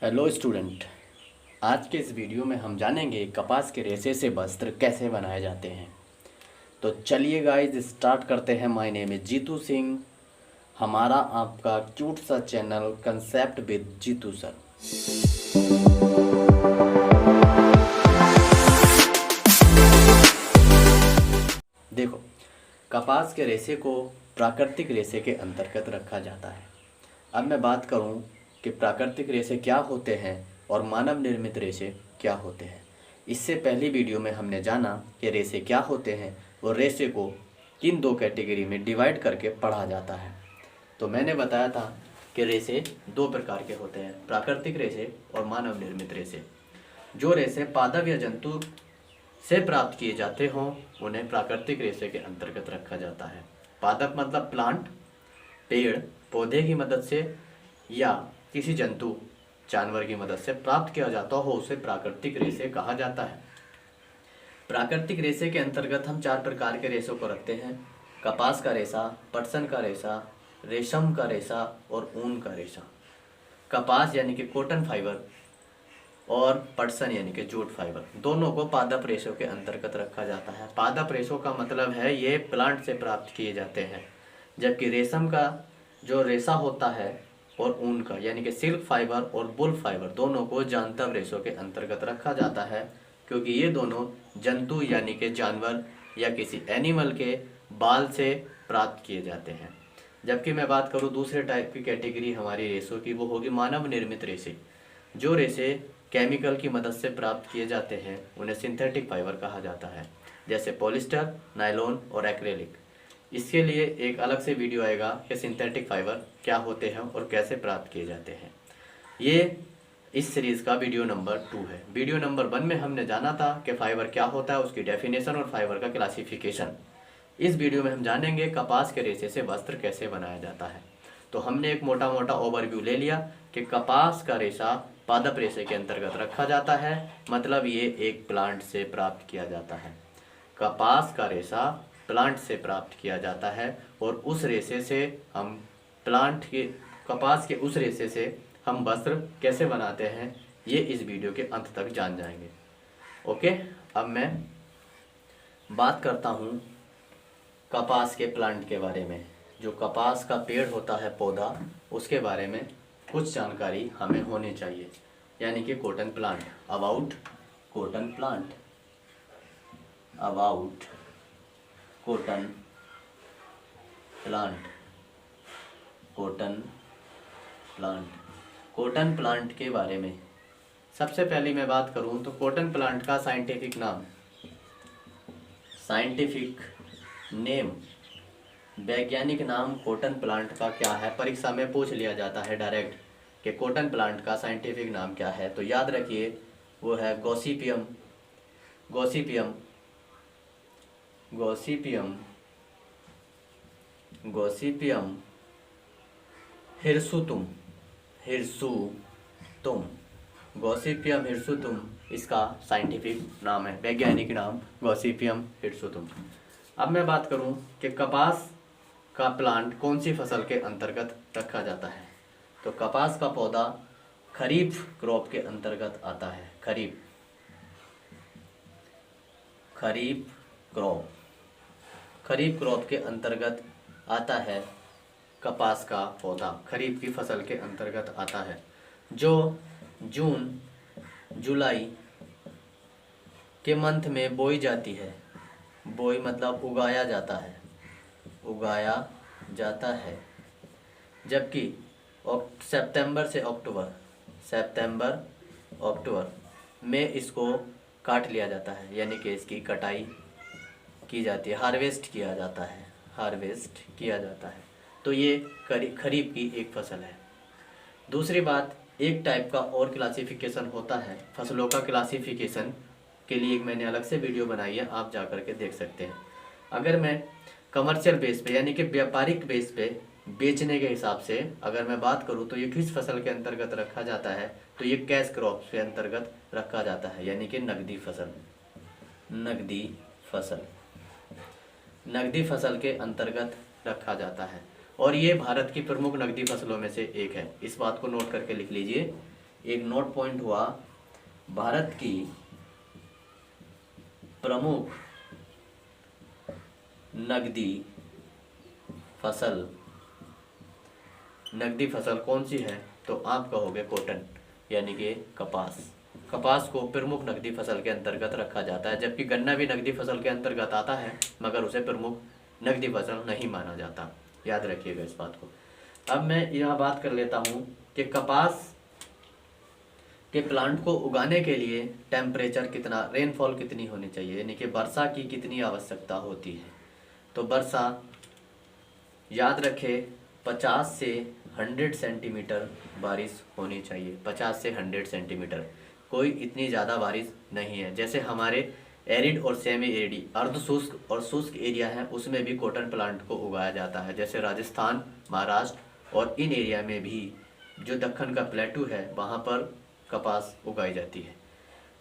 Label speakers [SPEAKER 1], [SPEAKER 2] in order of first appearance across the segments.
[SPEAKER 1] Hello student. आज के इस वीडियो में हम जानेंगे कपास के रेशे से वस्त्र कैसे बनाए जाते हैं। तो चलिए गाइस स्टार्ट करते हैं। My name is Jeetu Singh, हमारा आपका क्यूट सा channel concept with Jeetu sir. देखो, कपास के रेशे को प्राकृतिक रेशे के अंतर्गत रखा जाता है। अब मैं बात करूं कि प्राकृतिक रेशे क्या होते हैं और मानव निर्मित रेशे क्या होते हैं। इससे पहली वीडियो में हमने जाना कि रेशे क्या होते हैं और रेशे को किन दो कैटेगरी में डिवाइड करके पढ़ा जाता है। तो मैंने बताया था कि रेशे दो प्रकार के होते हैं, प्राकृतिक रेशे और मानव निर्मित रेशे। जो रेशे पादप या जंतु से प्राप्त किए जाते हों उन्हें प्राकृतिक रेशे के अंतर्गत रखा जाता है। पादप मतलब प्लांट, पेड़ पौधे की मदद से या किसी जंतु जानवर की मदद से प्राप्त किया जाता हो उसे प्राकृतिक रेशे कहा जाता है। प्राकृतिक रेशे के अंतर्गत हम चार प्रकार के रेशों को रखते हैं: कपास का रेशा, पटसन का रेशा, रेशम का रेशा और ऊन का रेशा। कपास यानी कि कॉटन फाइबर और पटसन यानी कि जूट फाइबर, दोनों को पादप रेशों के अंतर्गत रखा जाता है। पादप रेशों का मतलब है ये प्लांट से प्राप्त किए जाते हैं, जबकि रेशम का जो रेशा होता है और ऊन का यानी कि सिल्क फाइबर और वुल फाइबर, दोनों को जांतव रेशों के अंतर्गत रखा जाता है, क्योंकि ये दोनों जंतु यानी कि जानवर या किसी एनिमल के बाल से प्राप्त किए जाते हैं। जबकि मैं बात करूँ दूसरे टाइप की कैटेगरी हमारी रेशों की, वो होगी मानव निर्मित रेशे। जो रेशे केमिकल की मदद से प्राप्त किए जाते हैं उन्हें सिंथेटिक फाइबर कहा जाता है, जैसे पॉलिस्टर, नायलॉन और एक्रेलिक। इसके लिए एक अलग से वीडियो आएगा कि सिंथेटिक फाइबर क्या होते हैं और कैसे प्राप्त किए जाते हैं। ये इस सीरीज़ का वीडियो नंबर 2 है। वीडियो नंबर 1 में हमने जाना था कि फाइबर क्या होता है, उसकी डेफिनेशन और फाइबर का क्लासिफिकेशन। इस वीडियो में हम जानेंगे कपास के रेशे से वस्त्र कैसे बनाया जाता है। तो हमने एक मोटा मोटा ओवरव्यू ले लिया कि कपास का रेशा पादप रेशे के अंतर्गत रखा जाता है, मतलब ये एक प्लांट से प्राप्त किया जाता है। कपास का रेशा प्लांट से प्राप्त किया जाता है और उस रेशे से हम कपास के उस रेशे से हम वस्त्र कैसे बनाते हैं ये इस वीडियो के अंत तक जान जाएंगे। ओके, अब मैं बात करता हूँ कपास के प्लांट के बारे में। जो कपास का पेड़ होता है, पौधा, उसके बारे में कुछ जानकारी हमें होनी चाहिए, यानी कि cotton plant. About cotton plant, about cotton plant, cotton plant. Cotton plant के बारे में सबसे पहले मैं बात करूं तो कॉटन प्लांट का साइंटिफिक नेम, वैज्ञानिक नाम कॉटन प्लांट का क्या है, परीक्षा में पूछ लिया जाता है डायरेक्ट कि कॉटन प्लांट का साइंटिफिक नाम क्या है। तो याद रखिए वो है Gossypium, Gossypium, Gossypium, Gossypium hirsutum, hirsutum, Gossypium hirsutum इसका साइंटिफिक नाम है, वैज्ञानिक नाम गॉसिपियम हिरसुतुम। अब मैं बात करूं कि कपास का प्लांट कौन सी फसल के अंतर्गत रखा जाता है। तो कपास का पौधा खरीफ क्रॉप के अंतर्गत आता है। खरीफ क्रॉप के अंतर्गत आता है कपास का पौधा, खरीफ की फसल के अंतर्गत आता है, जो जून जुलाई के मंथ में बोई जाती है। बोई मतलब उगाया जाता है, जबकि सितंबर से अक्टूबर में इसको काट लिया जाता है, यानी कि इसकी कटाई की जाती है, हार्वेस्ट किया जाता है। तो ये खरीफ की एक फसल है। दूसरी बात, एक टाइप का और क्लासिफिकेशन होता है फसलों का क्लासिफिकेशन के लिए, एक मैंने अलग से वीडियो बनाई है, आप जा कर के देख सकते हैं। अगर मैं कमर्शियल बेस पे यानी कि व्यापारिक बेस पे बेचने के हिसाब से अगर मैं बात करूं तो ये किस फसल के अंतर्गत रखा जाता है, तो ये कैश क्रॉप के अंतर्गत रखा जाता है, यानी कि नकदी फसल के अंतर्गत रखा जाता है। और ये भारत की प्रमुख नकदी फसलों में से एक है, इस बात को नोट करके लिख लीजिए। एक नोट पॉइंट हुआ, भारत की प्रमुख नगदी फसल, नगदी फसल कौन सी है? तो आप कहोगे कॉटन, यानी कि कपास। कपास को प्रमुख नगदी फसल के अंतर्गत रखा जाता है, जबकि गन्ना भी नगदी फसल के अंतर्गत आता है, मगर उसे प्रमुख नगदी फसल नहीं माना जाता। याद रखिएगा इस बात को। अब मैं यहाँ बात कर लेता हूँ कि कपास के प्लांट को उगाने के लिए टेम्परेचर कितना, रेनफॉल कितनी होनी चाहिए, यानी कि वर्षा की कितनी आवश्यकता होती है। तो वर्षा याद रखें 50 से 100 सेंटीमीटर बारिश होनी चाहिए। 50 से 100 सेंटीमीटर, कोई इतनी ज़्यादा बारिश नहीं है। जैसे हमारे एरिड और सेमी एरिड, अर्ध शुष्क और शुष्क एरिया है, उसमें भी कॉटन प्लांट को उगाया जाता है। जैसे राजस्थान, महाराष्ट्र और इन एरिया में भी जो दक्कन का प्लेटू है वहाँ पर कपास उगाई जाती है।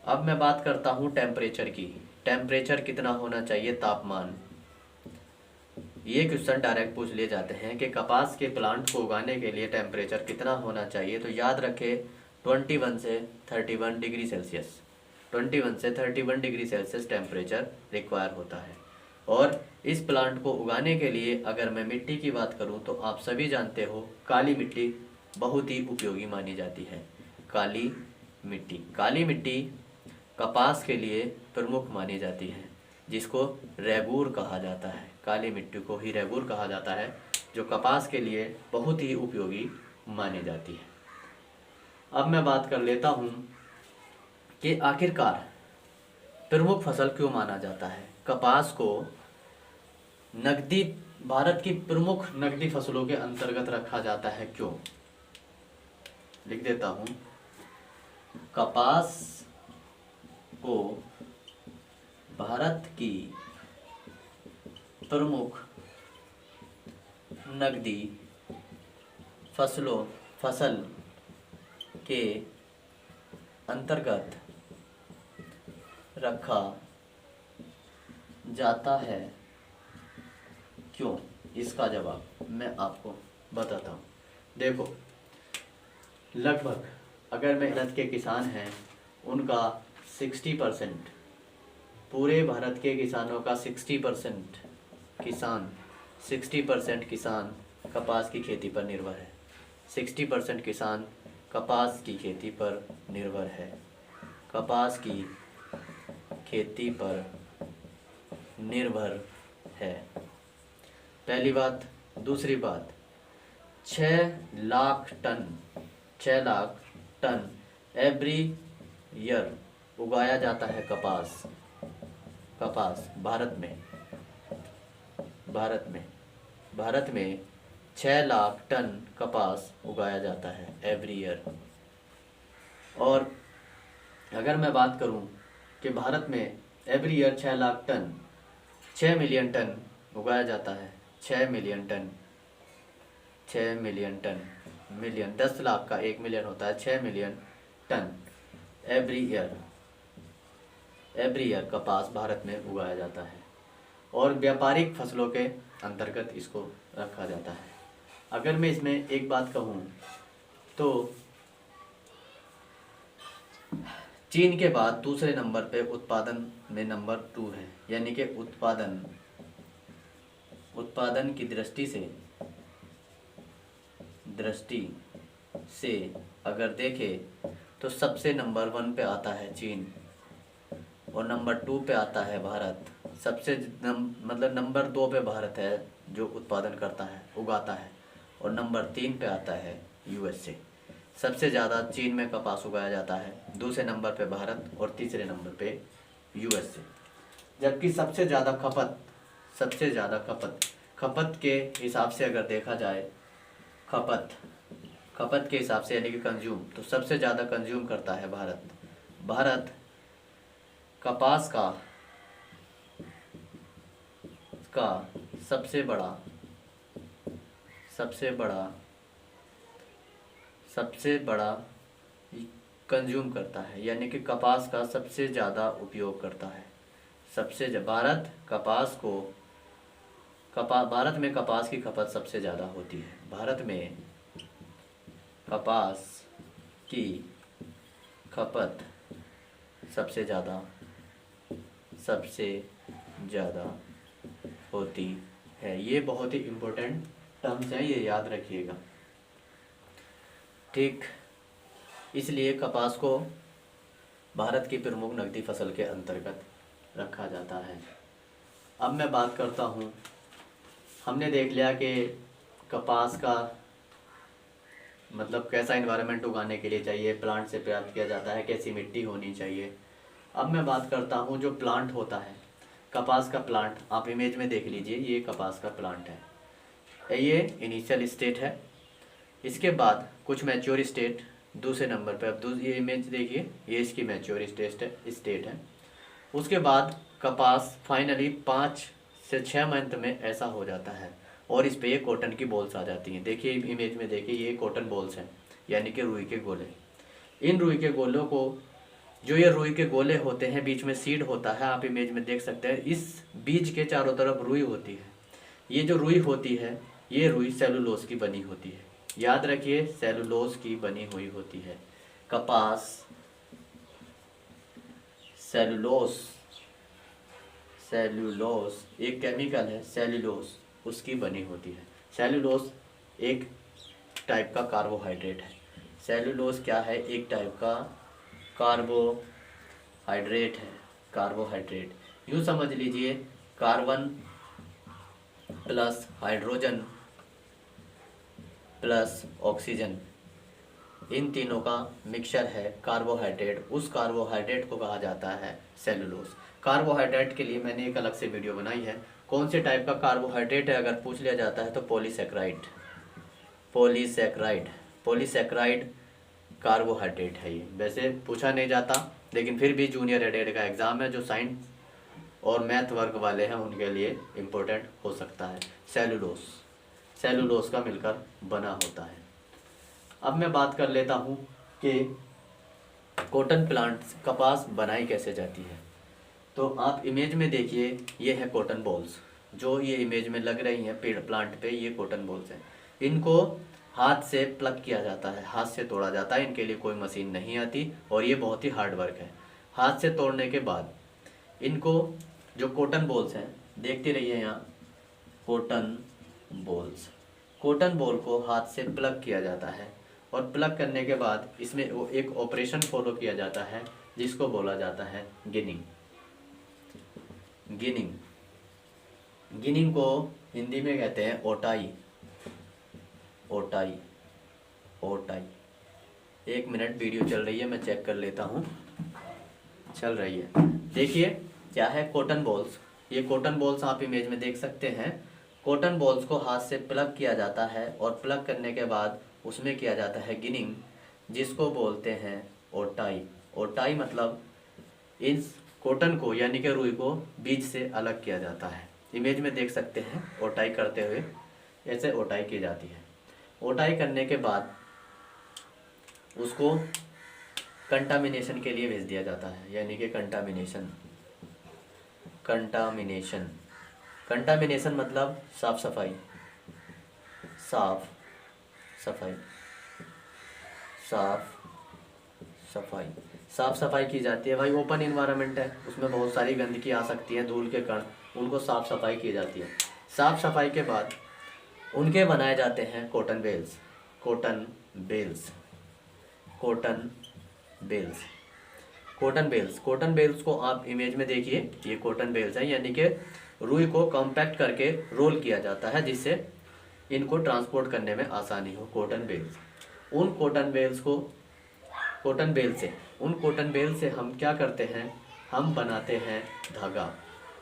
[SPEAKER 1] अब मैं बात करता हूँ टेम्परेचर की। टेम्परेचर कितना होना चाहिए, तापमान। ये क्वेश्चन डायरेक्ट पूछ लिए जाते हैं कि कपास के प्लांट को उगाने के लिए टेम्परेचर कितना होना चाहिए। तो याद रखें 21 से 31 डिग्री सेल्सियस, 21 से 31 डिग्री सेल्सियस टेम्परेचर रिक्वायर होता है। और इस प्लांट को उगाने के लिए अगर मैं मिट्टी की बात करूं तो आप सभी जानते हो काली मिट्टी बहुत ही उपयोगी मानी जाती है। काली मिट्टी, काली मिट्टी कपास के लिए प्रमुख मानी जाती है, जिसको रेगूर कहा जाता है। काली मिट्टी को ही रेगूर कहा जाता है, जो कपास के लिए बहुत ही उपयोगी मानी जाती है। अब मैं बात कर लेता हूँ कि आखिरकार प्रमुख फसल क्यों माना जाता है। कपास को नकदी, भारत की प्रमुख नकदी फसलों के अंतर्गत रखा जाता है, क्यों? लिख देता हूँ, कपास को भारत की प्रमुख नकदी फसल के अंतर्गत रखा जाता है, क्यों? इसका जवाब मैं आपको बताता हूँ। देखो, लगभग अगर मेहनत के किसान हैं उनका 60%, पूरे भारत के किसानों का 60% किसान कपास की खेती पर निर्भर है। 60% किसान कपास की खेती पर निर्भर है, कपास की खेती पर निर्भर है। पहली बात। दूसरी बात, 6 लाख टन एवरी ईयर उगाया जाता है कपास भारत में 6 लाख टन कपास उगाया जाता है एवरी ईयर। और अगर मैं बात करूं कि भारत में every year 6 lakh ton, 6 million ton उगाया जाता है। 6 मिलियन टन, मिलियन 10 लाख का 1 मिलियन होता है। 6 मिलियन टन एवरी ईयर कपास भारत में उगाया जाता है, और व्यापारिक फसलों के अंतर्गत इसको रखा जाता है। अगर मैं इसमें एक बात कहूँ तो चीन के बाद दूसरे नंबर पे उत्पादन में नंबर 2 है, यानी कि उत्पादन की दृष्टि से अगर देखें तो सबसे नंबर 1 पे आता है चीन, और नंबर 2 पे आता है भारत। मतलब नंबर 2 पे भारत है जो उत्पादन करता है, उगाता है, और नंबर 3 पे आता है यूएसए। सबसे ज़्यादा चीन में कपास उगाया जाता है, दूसरे नंबर पे भारत, और तीसरे नंबर पे यूएसए। जबकि सबसे ज़्यादा खपत के हिसाब से अगर देखा जाए, खपत के हिसाब से यानी कि कंज्यूम, तो सबसे ज़्यादा कंज्यूम करता है भारत कपास का सबसे बड़ा कंज्यूम करता है, यानी कि कपास का सबसे ज़्यादा उपयोग करता है। भारत में कपास की खपत सबसे ज़्यादा होती है। भारत में कपास की खपत सबसे ज़्यादा होती है। ये बहुत ही इम्पोर्टेंट टर्म्स है, ये याद रखिएगा। ठीक, इसलिए कपास को भारत की प्रमुख नकदी फसल के अंतर्गत रखा जाता है। अब मैं बात करता हूँ, हमने देख लिया कि कपास का मतलब कैसा इन्वायरमेंट उगाने के लिए चाहिए, प्लांट से प्राप्त किया जाता है, कैसी मिट्टी होनी चाहिए। अब मैं बात करता हूँ जो प्लांट होता है, कपास का प्लांट आप इमेज में देख लीजिए, ये कपास का प्लांट है, ये इनिशियल स्टेट है। इसके बाद कुछ मैच्योर स्टेट दूसरे नंबर पे, अब ये इमेज देखिए, ये इसकी मैच्योर स्टेट है। उसके बाद कपास फाइनली 5 से 6 मंथ में ऐसा हो जाता है और इस पे ये कॉटन की बॉल्स आ जाती हैं। देखिए इमेज में देखिए, ये कॉटन बॉल्स हैं यानी कि रुई के गोले। इन रुई के गोलों को, जो ये रुई के गोले होते हैं, बीच में सीड होता है, आप इमेज में देख सकते हैं। इस बीज के चारों तरफ रुई होती है। ये जो रुई होती है, ये रुई सेलुलोज की बनी होती है। याद रखिए, सेलुलोज की बनी हुई होती है। कपास सेलुलोज एक केमिकल है, सेलुलोज, उसकी बनी होती है। सेलुलोज एक टाइप का कार्बोहाइड्रेट है। सेलुलोज क्या है? एक टाइप का कार्बोहाइड्रेट है। कार्बोहाइड्रेट यूँ समझ लीजिए, carbon plus hydrogen plus oxygen, इन तीनों का मिक्सचर है कार्बोहाइड्रेट। उस कार्बोहाइड्रेट को कहा जाता है सेलुलोज। कार्बोहाइड्रेट के लिए मैंने एक अलग से वीडियो बनाई है। कौन से टाइप का कार्बोहाइड्रेट है अगर पूछ लिया जाता है तो पॉलीसैकराइड कार्बोहाइड्रेट है ये। वैसे पूछा नहीं जाता, लेकिन फिर भी जूनियर एडेड का एग्ज़ाम है, जो साइंस और मैथ वर्ग वाले हैं उनके लिए इम्पोर्टेंट हो सकता है। सेलुलोज का मिलकर बना होता है। अब मैं बात कर लेता हूँ कि कॉटन प्लांट कपास बनाई कैसे जाती है। तो आप इमेज में देखिए, ये है कॉटन बॉल्स, जो ये इमेज में लग रही हैं पेड़ प्लांट पे, ये कॉटन बॉल्स हैं। इनको हाथ से प्लग किया जाता है, हाथ से तोड़ा जाता है। इनके लिए कोई मशीन नहीं आती और ये बहुत ही हार्ड वर्क है। हाथ से तोड़ने के बाद इनको, जो कॉटन बॉल्स हैं, देखते रहिए यहाँ, कॉटन बॉल को हाथ से प्लग किया जाता है और प्लग करने के बाद इसमें वो एक ऑपरेशन फॉलो किया जाता है जिसको बोला जाता है गिनिंग। गिनिंग को हिंदी में कहते हैं ओटाई। एक मिनट, वीडियो चल रही है, मैं चेक कर लेता हूँ। चल रही है। देखिए क्या है, कॉटन बॉल्स। ये कॉटन बॉल्स आप इमेज में देख सकते हैं। कॉटन बॉल्स को हाथ से प्लग किया जाता है और प्लग करने के बाद उसमें किया जाता है गिनिंग, जिसको बोलते हैं ओटाई मतलब इस कॉटन को यानी कि रुई को बीज से अलग किया जाता है। इमेज में देख सकते हैं ओटाई करते हुए, ऐसे ओटाई की जाती है। ओटाई करने के बाद उसको कंटामिनेशन के लिए भेज दिया जाता है, यानी कि कंटामिनेशन मतलब साफ सफाई की जाती है। भाई ओपन इन्वायरमेंट है, उसमें बहुत सारी गंदगी आ सकती है, धूल के कण, उनको साफ सफाई की जाती है। साफ सफाई के बाद उनके बनाए जाते हैं कॉटन बेल्स को आप इमेज में देखिए, ये कॉटन बेल्स है, यानी कि रुई को कॉम्पैक्ट करके रोल किया जाता है जिससे इनको ट्रांसपोर्ट करने में आसानी हो। उन कॉटन बेल से हम क्या करते हैं, हम बनाते हैं धागा।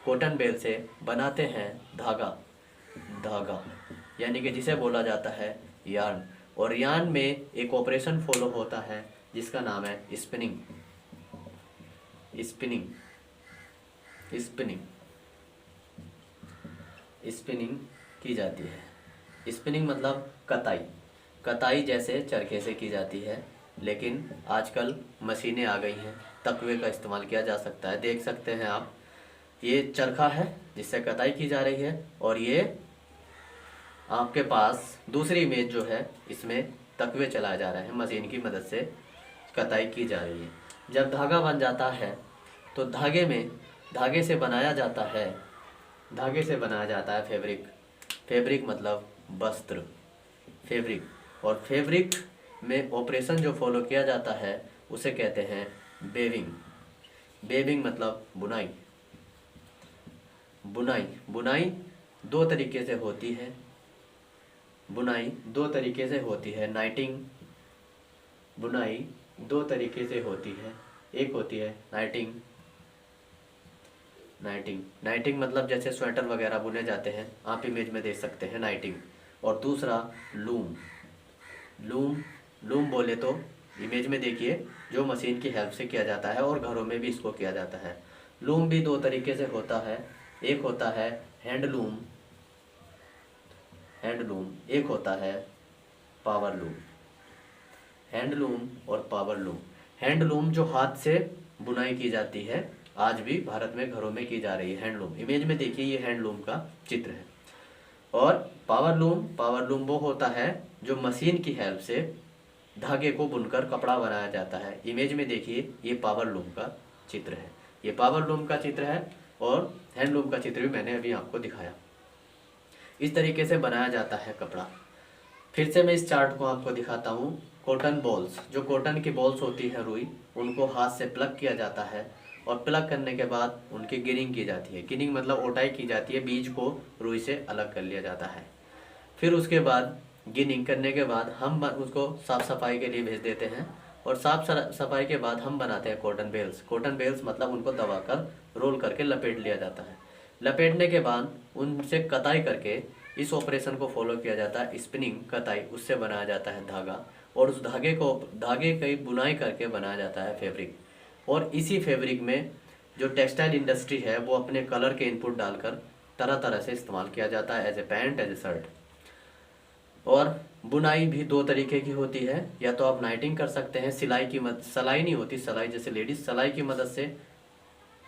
[SPEAKER 1] कॉटन बेल से बनाते हैं धागा, यानी कि जिसे बोला जाता है यार्न। और यार्न में एक ऑपरेशन फॉलो होता है जिसका नाम है स्पिनिंग की जाती है। स्पिनिंग मतलब कताई जैसे चरखे से की जाती है, लेकिन आजकल मशीनें आ गई हैं, तकवे का इस्तेमाल किया जा सकता है। देख सकते हैं आप, ये चरखा है जिससे कताई की जा रही है, और ये आपके पास दूसरी इमेज जो है, इसमें तकवे चलाए जा रहे हैं, मशीन की मदद से कताई की जा रही है। जब धागा बन जाता है तो धागे से बनाया जाता है, धागे से बनाया जाता है फैब्रिक। फैब्रिक मतलब वस्त्र, फैब्रिक। और फैब्रिक में ऑपरेशन जो फॉलो किया जाता है उसे कहते हैं वेविंग। वेविंग मतलब बुनाई। बुनाई दो तरीके से होती है। बुनाई दो तरीके से होती है। बुनाई दो तरीके से होती है। एक होती है नाइटिंग मतलब जैसे स्वेटर वगैरह बुने जाते हैं, आप इमेज में देख सकते हैं नाइटिंग। और दूसरा लूम बोले तो इमेज में देखिए, जो मशीन की हेल्प से किया जाता है और घरों में भी इसको किया जाता है। लूम भी दो तरीके से होता है। एक होता है हैंडलूम, एक होता है पावरलूम। हैंडलूम और पावरलूम। हैंडलूम जो हाथ से बुनाई की जाती है, आज भी भारत में घरों में की जा रही है हैंडलूम। इमेज में देखिए ये हैंडलूम का चित्र है। और पावरलूम वो होता है जो मशीन की हेल्प से धागे को बुनकर कपड़ा बनाया जाता है। इमेज में देखिए ये पावरलूम का चित्र है, ये पावरलूम का चित्र है। और हैंडलूम का चित्र भी मैंने अभी आपको दिखाया। इस तरीके से बनाया जाता है कपड़ा। फिर से मैं इस चार्ट को आपको दिखाता हूँ। कॉटन बॉल्स, जो कॉटन की बॉल्स होती है रुई, उनको हाथ से प्लग किया जाता है और प्लग करने के बाद उनकी गिनिंग की जाती है। गिनिंग मतलब ओटाई की जाती है, बीज को रुई से अलग कर लिया जाता है। फिर उसके बाद गिनिंग करने के बाद हम उसको साफ़ सफाई के लिए भेज देते हैं। और साफ सफाई के बाद हम बनाते हैं कॉटन बेल्स। कॉटन बेल्स मतलब उनको दबाकर रोल करके लपेट लिया जाता है। लपेटने के बाद उनसे कताई करके इस ऑपरेशन को फॉलो किया जाता है, स्पिनिंग, कताई। उससे बनाया जाता है धागा। और उस धागे की बुनाई करके बनाया जाता है फैब्रिक। और इसी फैब्रिक में जो टेक्सटाइल इंडस्ट्री है वो अपने कलर के इनपुट डालकर तरह तरह से इस्तेमाल किया जाता है, as a pant, as a shirt. और बुनाई भी दो तरीके की होती है। या तो आप नाइटिंग कर सकते हैं, सिलाई नहीं होती, सिलाई जैसे लेडीज, सिलाई की मदद से।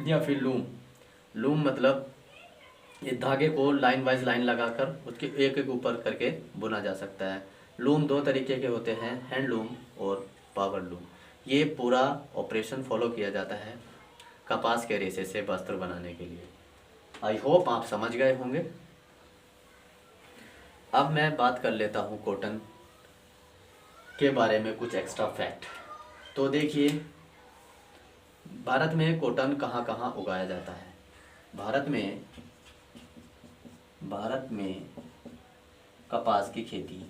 [SPEAKER 1] या फिर लूम मतलब ये धागे को लाइन वाइज लाइन लगाकर उसके एक एक ऊपर करके बुना जा सकता है। लूम दो तरीके के होते हैं, हैंडलूम और पावर लूम। ये पूरा ऑपरेशन फॉलो किया जाता है कपास के रेशे से वस्त्र बनाने के लिए। आई होप आप समझ गए होंगे। अब मैं बात कर लेता हूँ कॉटन के बारे में कुछ एक्स्ट्रा फैक्ट। तो देखिए, भारत में कॉटन कहाँ कहाँ उगाया जाता है। भारत में कपास की खेती,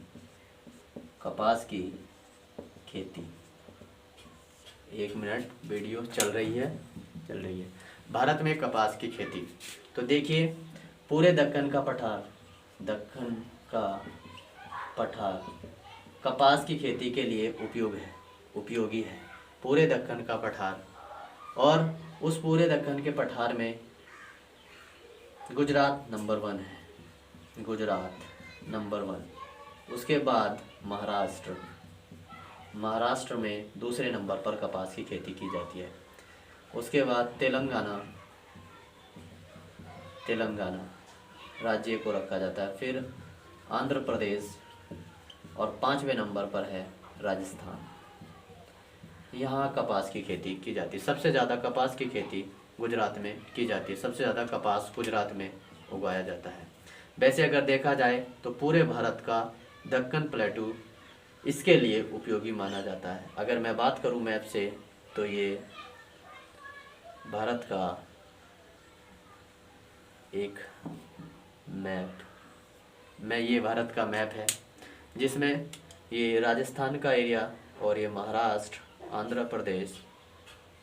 [SPEAKER 1] एक मिनट, वीडियो चल रही है। भारत में कपास की खेती। तो देखिए, पूरे दक्कन का पठार कपास की खेती के लिए उपयोगी है। पूरे दक्कन का पठार। और उस पूरे दक्कन के पठार में गुजरात नंबर 1 है, उसके बाद महाराष्ट्र में दूसरे नंबर पर कपास की खेती की जाती है। उसके बाद तेलंगाना राज्य को रखा जाता है। फिर आंध्र प्रदेश और 5वें नंबर पर है राजस्थान। यहाँ कपास की खेती की जाती है। सबसे ज़्यादा कपास की खेती गुजरात में की जाती है। सबसे ज़्यादा कपास गुजरात में उगाया जाता है। वैसे अगर देखा जाए तो पूरे भारत का दक्कन प्लेटू इसके लिए उपयोगी माना जाता है। अगर मैं बात करूं मैप से, तो ये भारत का एक भारत का मैप है, जिसमें ये राजस्थान का एरिया और ये महाराष्ट्र, आंध्र प्रदेश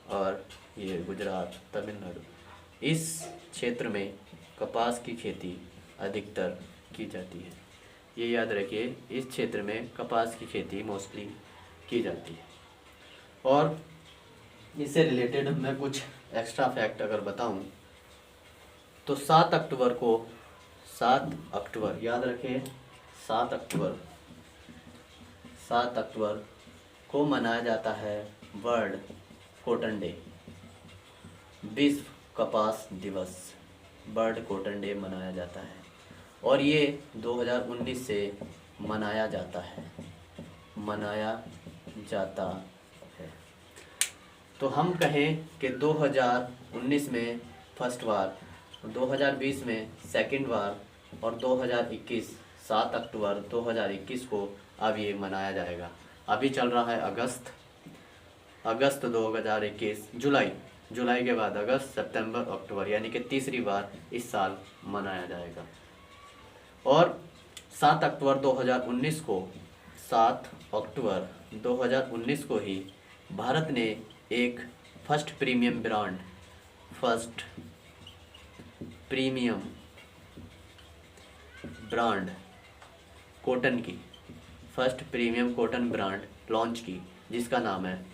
[SPEAKER 1] और ये गुजरात, तमिलनाडु, इस क्षेत्र में कपास की खेती अधिकतर की जाती है। ये याद रखिए, इस क्षेत्र में कपास की खेती मोस्टली की जाती है। और इससे रिलेटेड मैं कुछ एक्स्ट्रा फैक्ट अगर बताऊं, तो 7 अक्टूबर याद रखें, 7 अक्टूबर को मनाया जाता है वर्ल्ड कॉटन डे, विश्व कपास दिवस। वर्ल्ड कॉटन डे मनाया जाता है और ये 2019 से मनाया जाता है। तो हम कहें कि 2019 में फर्स्ट वार, 2020 में सेकंड वार और 2021 7 अक्टूबर 2021 को अब ये मनाया जाएगा। अभी चल रहा है अगस्त 2021, जुलाई के बाद अगस्त, सितंबर, अक्टूबर, यानी कि तीसरी बार इस साल मनाया जाएगा। और 7 अक्टूबर 2019 को 7 अक्टूबर 2019 को ही भारत ने एक फर्स्ट प्रीमियम ब्रांड कॉटन की first premium cotton brand launch की, जिसका नाम है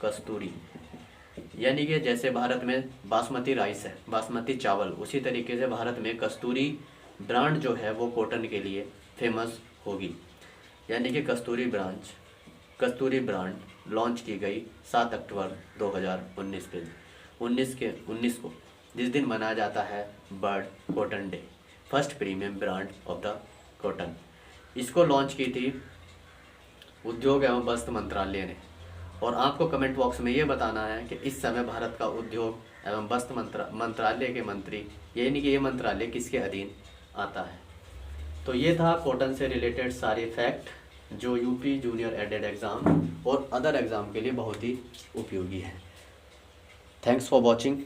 [SPEAKER 1] कस्तूरी। यानी कि जैसे भारत में बासमती राइस है, बासमती चावल, उसी तरीके से भारत में कस्तूरी ब्रांड जो है वो कॉटन के लिए फेमस होगी। यानी कि कस्तूरी ब्रांड लॉन्च की गई 7 अक्टूबर 2019 पे 19 को, जिस दिन मनाया जाता है world cotton day. First premium brand of the cotton, इसको लॉन्च की थी उद्योग एवं वस्त्र मंत्रालय ने। और आपको कमेंट बॉक्स में ये बताना है कि इस समय भारत का उद्योग एवं वस्त्र मंत्रालय के मंत्री, यानी कि ये मंत्रालय किसके अधीन आता है। तो ये था कॉटन से रिलेटेड सारे फैक्ट जो यूपी जूनियर एडेड एग्ज़ाम और अदर एग्ज़ाम के लिए बहुत ही उपयोगी है। Thanks for watching.